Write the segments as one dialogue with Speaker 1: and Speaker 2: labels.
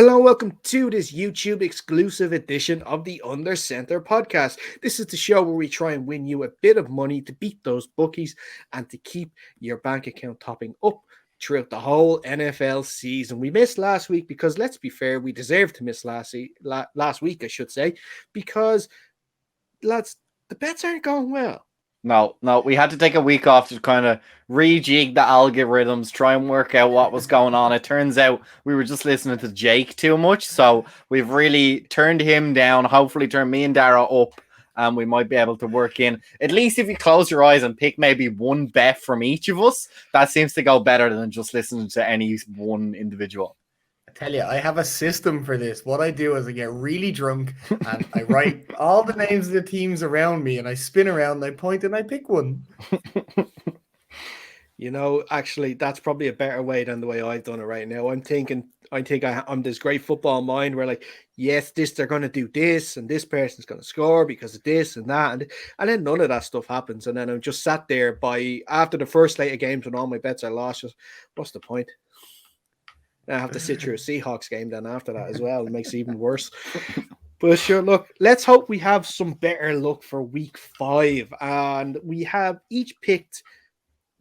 Speaker 1: Hello, welcome to this YouTube exclusive edition of the Under Center podcast. This is the show where we try and win you a bit of money to beat those bookies and to keep your bank account topping up throughout the whole NFL season. We missed last week because, let's be fair, we deserved to miss last week, I should say, because, lads, the bets aren't going well.
Speaker 2: No, we had to take a week off to kind of rejig the algorithms, try and work out what was going on. It turns out we were just listening to Jake too much, so we've really turned him down, hopefully turn me and Dara up, and we might be able to work in. At least if you close your eyes and pick maybe one bet from each of us, that seems to go better than just listening to any one individual.
Speaker 3: Tell you, I have a system for this. What I do is I get really drunk and I write all the names of the teams around me and I spin around and I point and I pick one.
Speaker 1: You know, actually, that's probably a better way than the way I've done it right now. I'm this great football mind where, like, yes, they're going to do this and this person's going to score because of this and that. And then none of that stuff happens. And then I'm just sat there after the first slate of games when all my bets are lost. What's the point? I have to sit through a Seahawks game then after that as well. It makes it even worse. But sure, look, let's hope we have some better luck for week 5. And we have each picked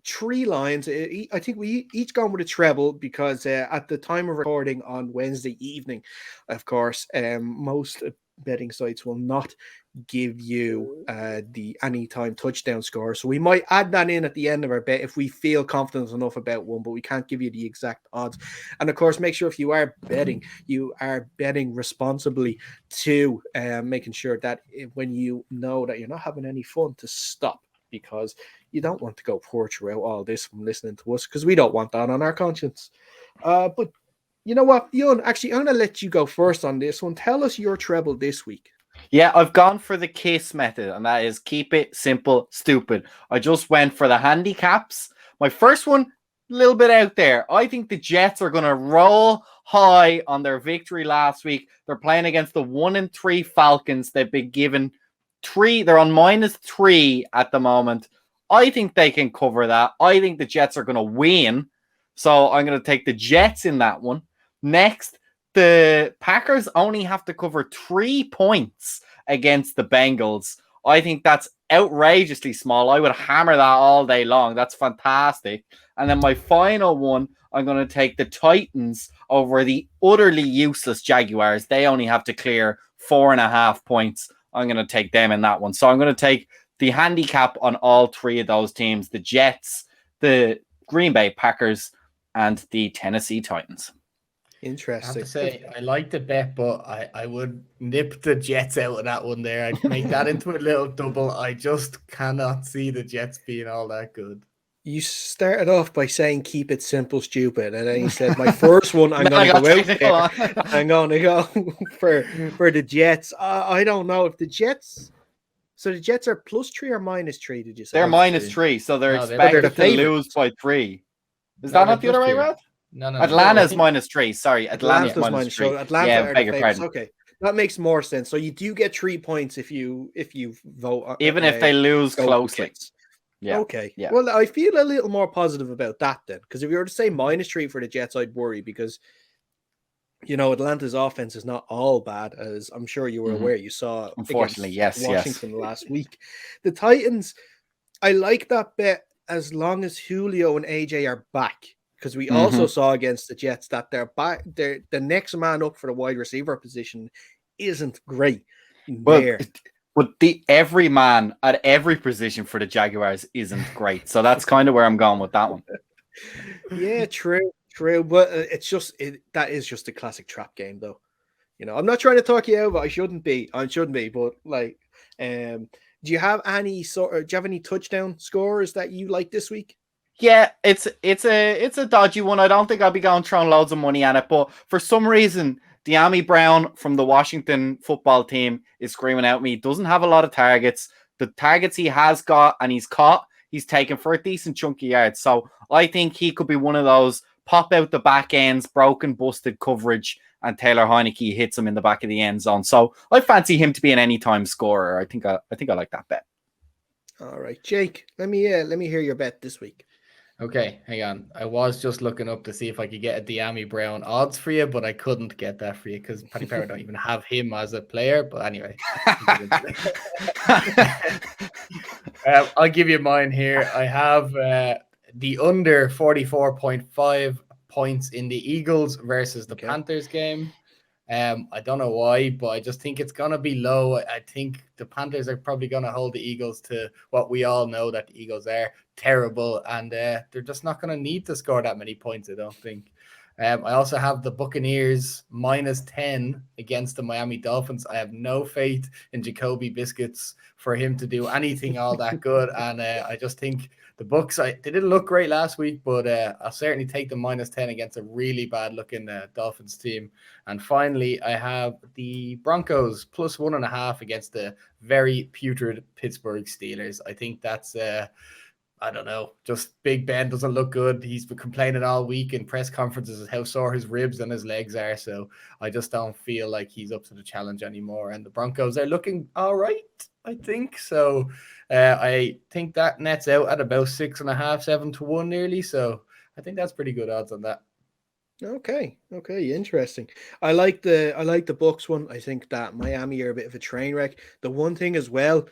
Speaker 1: 3 lines. I think we each gone with a treble because at the time of recording on Wednesday evening, of course, most betting sites will not give you the anytime touchdown score. So we might add that in at the end of our bet if we feel confident enough about one, but we can't give you the exact odds. And of course, make sure if you are betting, you are betting responsibly too, making sure that when you know that you're not having any fun, to stop, because you don't want to go poor throughout all this from listening to us, because we don't want that on our conscience. But you know what, Ewan, actually, I'm going to let you go first on this one. Tell us your treble this week.
Speaker 2: Yeah, I've gone for the KISS method, and that is keep it simple, stupid. I just went for the handicaps. My first one, a little bit out there. I think the Jets are going to roll high on their victory last week. They're playing against the 1-3 Falcons. They've been given 3. They're on -3 at the moment. I think they can cover that. I think the Jets are going to win. So I'm going to take the Jets in that one. Next, the Packers only have to cover 3 points against the Bengals. I think that's outrageously small. I would hammer that all day long. That's fantastic. And then my final one, I'm going to take the Titans over the utterly useless Jaguars. They only have to clear 4.5 points. I'm going to take them in that one. So I'm going to take the handicap on all 3 of those teams: the Jets, the Green Bay Packers, and the Tennessee Titans.
Speaker 1: Interesting.
Speaker 3: I have to say, I like the bet, but I would nip the Jets out of that one there. I'd make that into a little double. I just cannot see the Jets being all that good.
Speaker 1: You started off by saying keep it simple, stupid, and then you said my first one, I'm going to go out there. I'm going to go for the Jets. I don't know if the Jets. So the Jets are +3 or -3? Did you say?
Speaker 2: They're -3, so they're expected to lose by 3. Is that not the other way around?
Speaker 3: No.
Speaker 2: Atlanta's -3. Sorry, Atlanta's -3.
Speaker 1: Atlanta beg your pardon. Okay, that makes more sense. So you do get 3 points if you vote,
Speaker 2: even if they lose closely.
Speaker 1: Yeah. Okay. Yeah. Well, I feel a little more positive about that then, because if you were to say -3 for the Jets, I'd worry, because you know Atlanta's offense is not all bad, as I'm sure you were aware. You saw,
Speaker 2: unfortunately,
Speaker 1: Washington last week. The Titans, I like that bet as long as Julio and AJ are back, because we also saw against the Jets that they're back. The next man up for the wide receiver position isn't great.
Speaker 2: But every man at every position for the Jaguars isn't great. So that's kind of where I'm going with that one.
Speaker 1: Yeah, true. But that is just a classic trap game, though. You know, I'm not trying to talk you out, but I shouldn't be. But like, do you have any touchdown scores that you like this week?
Speaker 2: Yeah, it's a dodgy one. I don't think I'll be going throwing loads of money at it, but for some reason, De'Ami Brown from the Washington football team is screaming at me. He doesn't have a lot of targets. The targets he has got and he's caught, he's taken for a decent chunk of yards. So I think he could be one of those pop out the back ends, broken, busted coverage, and Taylor Heineke hits him in the back of the end zone. So I fancy him to be an anytime scorer. I think I like that bet.
Speaker 1: All right, Jake, let me hear your bet this week.
Speaker 3: Okay, hang on. I was just looking up to see if I could get a De'Ami Brown odds for you, but I couldn't get that for you because Paddy Power don't even have him as a player. But anyway, I'll give you mine here. I have the under 44.5 points in the Eagles versus the Panthers game. I don't know why, but I just think it's going to be low. I think the Panthers are probably going to hold the Eagles to what we all know that the Eagles are terrible, and they're just not going to need to score that many points, I don't think. I also have the Buccaneers -10 against the Miami Dolphins. I have no faith in Jacoby Biscuits for him to do anything all that good, and I just think the Bucs, they didn't look great last week, but I'll certainly take the -10 against a really bad-looking Dolphins team. And finally, I have the Broncos +1.5 against the very putrid Pittsburgh Steelers. I think that's I don't know, just Big Ben doesn't look good. He's been complaining all week in press conferences how sore his ribs and his legs are. So I just don't feel like he's up to the challenge anymore. And the Broncos are looking all right, I think. So I think that nets out at about 6.5, 7-1 nearly. So I think that's pretty good odds on that.
Speaker 1: Okay, interesting. I like the Bucks one. I think that Miami are a bit of a train wreck. The one thing as well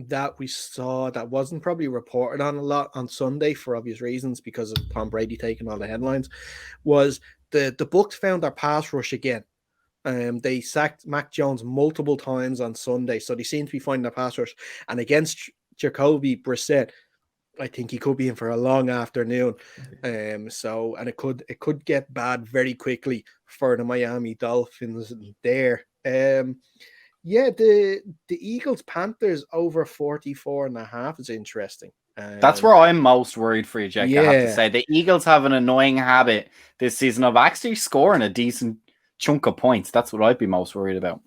Speaker 1: that we saw that wasn't probably reported on a lot on Sunday for obvious reasons because of Tom Brady taking all the headlines was the Bucks found their pass rush again. They sacked Mac Jones multiple times on Sunday, so they seem to be finding their pass rush. And against Jacoby Brissett, I think he could be in for a long afternoon. So and it could get bad very quickly for the Miami Dolphins there. Yeah, the Eagles Panthers over 44.5 is interesting.
Speaker 2: That's where I'm most worried for you, Jake. I have to say the Eagles have an annoying habit this season of actually scoring a decent chunk of points. That's what I'd be most worried about.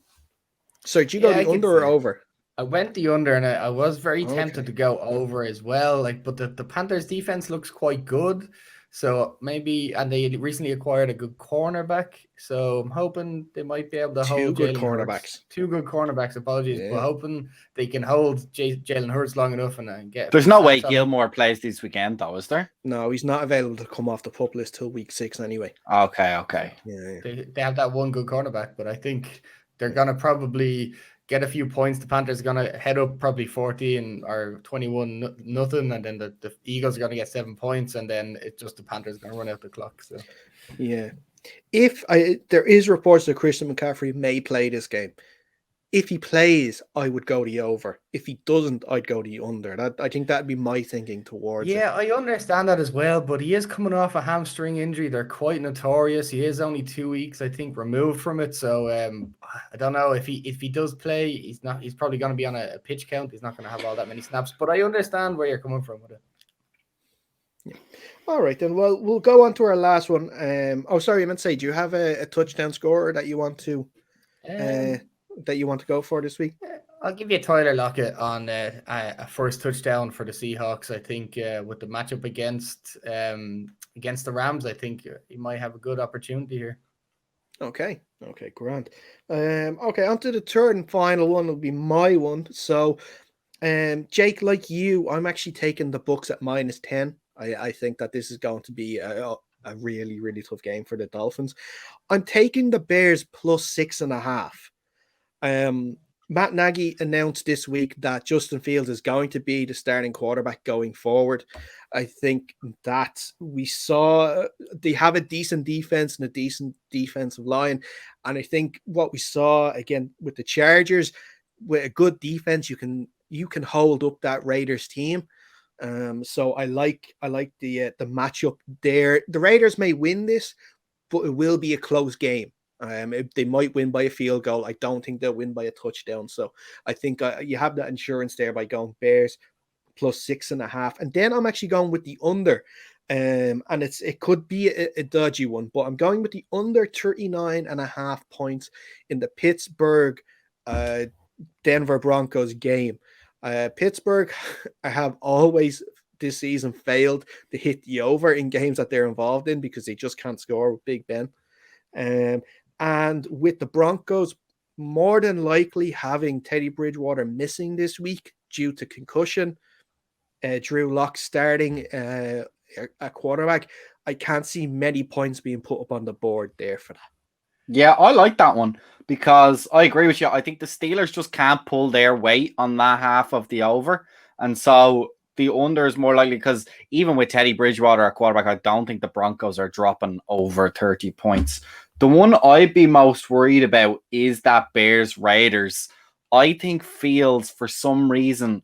Speaker 1: So did you go the under or over?
Speaker 3: I went the under, and I was very tempted to go over as well. But the Panthers defense looks quite good. So maybe, and they recently acquired a good cornerback. So I'm hoping they might be able to hold
Speaker 1: Two good cornerbacks.
Speaker 3: Apologies, but hoping they can hold Jalen Hurts long enough and get.
Speaker 2: There's no way Gilmore plays this weekend, though, is there?
Speaker 1: No, he's not available to come off the pup list till week 6 anyway.
Speaker 2: Okay.
Speaker 1: Yeah.
Speaker 3: They have that one good cornerback, but I think they're gonna probably get a few points. The Panthers are going to head up probably 40 or 21-0, and then the Eagles are going to get 7 points, and then it's just the Panthers going to run out the clock. So,
Speaker 1: yeah. There is reports that Christian McCaffrey may play this game. If he plays, I would go the over. If he doesn't, I'd go the under. I think that'd be my thinking towards it.
Speaker 3: Yeah, I understand that as well, but he is coming off a hamstring injury. They're quite notorious. He is only 2 weeks, I think, removed from it. So I don't know if he does play. He's probably going to be on a pitch count. He's not going to have all that many snaps. But I understand where you're coming from with it.
Speaker 1: Yeah. All right, then. Well, we'll go on to our last one. Sorry, I meant to say, do you have a touchdown scorer that you want to go for this week?
Speaker 3: I'll give you Tyler Lockett on a first touchdown for the Seahawks. I think with the matchup against the Rams, I think he might have a good opportunity here.
Speaker 1: Okay, grand. Okay, on to the third and final one will be my one. So, Jake, like you, I'm actually taking the Bucks at -10. I think that this is going to be a really, really tough game for the Dolphins. I'm taking the Bears +6.5. Matt Nagy announced this week that Justin Fields is going to be the starting quarterback going forward. I think that we saw they have a decent defense and a decent defensive line. And I think what we saw again with the Chargers, with a good defense, you can hold up that Raiders team. So I like the matchup there. The Raiders may win this, but it will be a close game. They might win by a field goal. I don't think they'll win by a touchdown. So I think you have that insurance there by going Bears +6.5. And then I'm actually going with the under. And it could be a dodgy one, but I'm going with the under 39.5 points in the Pittsburgh Denver Broncos game. Pittsburgh, I have always this season failed to hit the over in games that they're involved in because they just can't score with Big Ben. And with the Broncos more than likely having Teddy Bridgewater missing this week due to concussion, Drew Lock starting a quarterback, I can't see many points being put up on the board there for that.
Speaker 2: Yeah, I like that one because I agree with you. I think the Steelers just can't pull their weight on that half of the over. And so the under is more likely because even with Teddy Bridgewater at quarterback, I don't think the Broncos are dropping over 30 points. The one I'd be most worried about is that Bears Raiders. I think Fields, for some reason,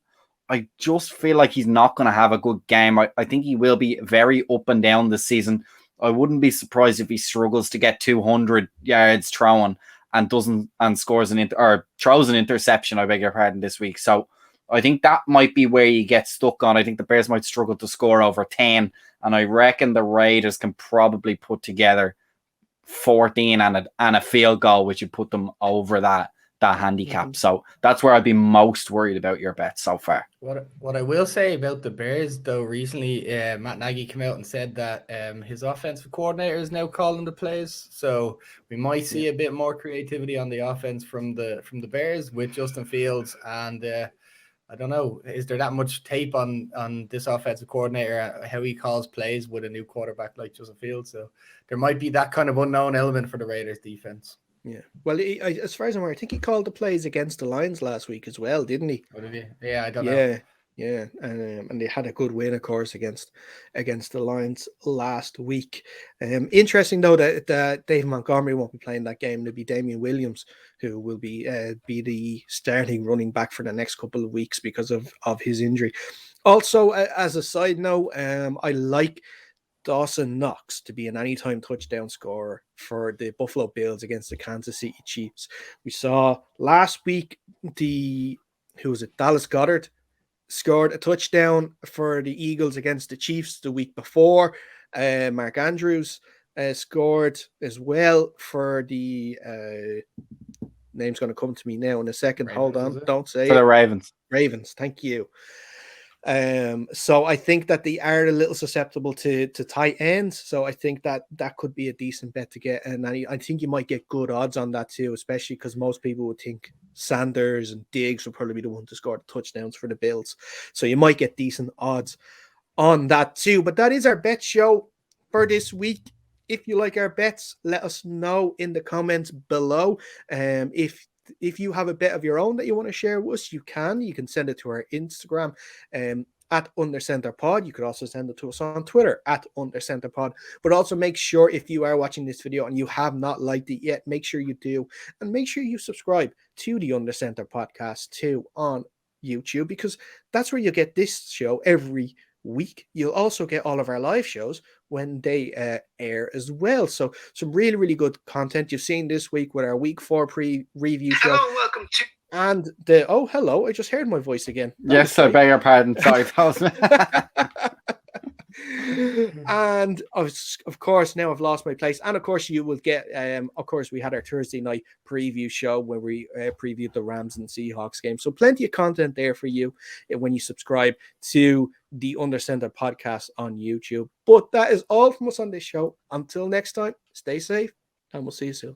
Speaker 2: I just feel like he's not going to have a good game. I think he will be very up and down this season. I wouldn't be surprised if he struggles to get 200 yards throwing and scores or throws an interception, I beg your pardon, this week. So I think that might be where you get stuck on. I think the Bears might struggle to score over 10, and I reckon the Raiders can probably put together 14 and a field goal, which would put them over that handicap. So that's where I'd be most worried about your bet so far.
Speaker 3: What I will say about the Bears, though, recently Matt Nagy came out and said that his offensive coordinator is now calling the plays, so we might see a bit more creativity on the offense from the Bears with Justin Fields. And I don't know, is there that much tape on this offensive coordinator, how he calls plays with a new quarterback like Justin Fields? So there might be that kind of unknown element for the Raiders defense.
Speaker 1: Yeah. Well, as far as I'm aware, I think he called the plays against the Lions last week as well, didn't he?
Speaker 3: What did he? Yeah, I don't know.
Speaker 1: Yeah. And they had a good win, of course, against the Lions last week. Interesting, though, that Dave Montgomery won't be playing that game. It'll be Damian Williams, who will be the starting running back for the next couple of weeks because of his injury. Also, as a side note, I like Dawson Knox to be an anytime touchdown scorer for the Buffalo Bills against the Kansas City Chiefs. We saw last week Dallas Goedert scored a touchdown for the Eagles against the Chiefs the week before. Mark Andrews scored as well for the name's going to come to me now in a second.
Speaker 3: Ravens,
Speaker 1: hold on, don't say
Speaker 2: for
Speaker 1: it.
Speaker 2: The Ravens.
Speaker 1: Thank you. So I think that they are a little susceptible to tight ends. So I think that could be a decent bet to get. And I think you might get good odds on that too, especially because most people would think Sanders and Diggs would probably be the one to score the touchdowns for the Bills. So you might get decent odds on that too. But that is our bet show for this week. If you like our bets, let us know in the comments below. If you have a bet of your own that you want to share with us, you can send it to our Instagram at UnderCenterPod. You could also send it to us on Twitter at UnderCenterPod. But also make sure, if you are watching this video and you have not liked it yet, make sure you do. And make sure you subscribe to the Undercenter podcast too on YouTube, because that's where you get this show every week. You'll also get all of our live shows when they air as well. So some really, really good content you've seen this week with our week 4 pre-review show.
Speaker 4: Hello, welcome to...
Speaker 1: And hello, I just heard my voice again.
Speaker 2: Yes, I beg your pardon. Sorry.
Speaker 1: And of course, now I've lost my place. And of course, you will get, of course, we had our Thursday night preview show where we previewed the Rams and Seahawks game. So plenty of content there for you when you subscribe to the Undercenter podcast on YouTube. But that is all from us on this show. Until next time, stay safe and we'll see you soon.